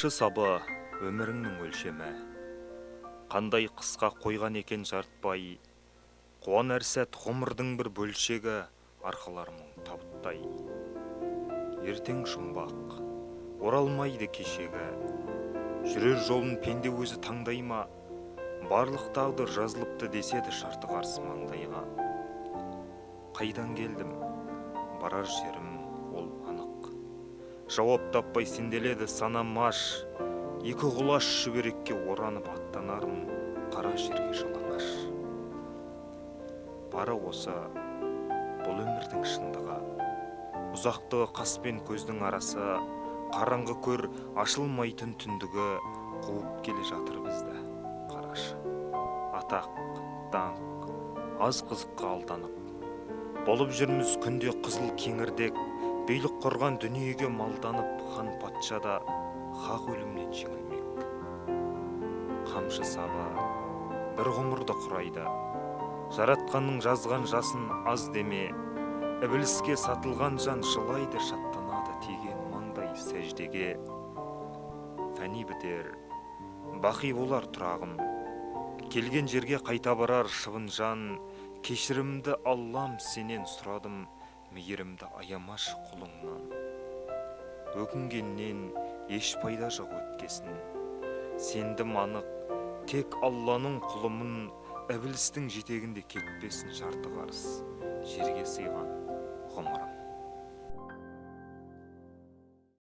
Қамшы сабы өміріңнің өлшемі, қандай қысқа қойған екен жартпай, қуан әр сәт ғұмырдың бір бөлшегі, арқалар мұң табыттай. Ертең жұмбақ, оралмайды кешегі, жүрер жолын пенде өзі таңдай ма, барлық тағдыр жазылыпты деседі шарты қарсы маңдайға. Қайдан келдім, барар жерім ол анық, жауап таппай сенделеді санам аш, екі құлаш шүберекке оранып аттанармын қара жерге жалаңаш. Бары осы бұл өмірдің шындығы, ұзақтығы қас пен көздің арасы, қараңғы көр ашылмайтын түндігі қуып келе жатыр бізді қарашы. Атақ, даңқ, аз қызыққа алданып, болып жүрміз күнде қызыл кеңірдек, билік құрған дүниеге малданып, хан патша да хақ өлімнен жеңілмек. Қамшы сабы бір ғұмырды құрайды, жаратқанның жазған жасын аз деме, ібіліске сатылған жан жылайды, шаттанады тиген маңдай сәждеге. Фәни бітер, бақи болар тұрағым, келген жерге қайта барар шыбын жан. Кешірімді Аллам сенен сұрадым, мейірімді аямашы құлыңнан. Өкінгеннен еш пайда жоқ өткесін, сендім анық, тек Алланың құлымын, ібілістің жетегінде кетпесін жарты қарыс жерге сыйған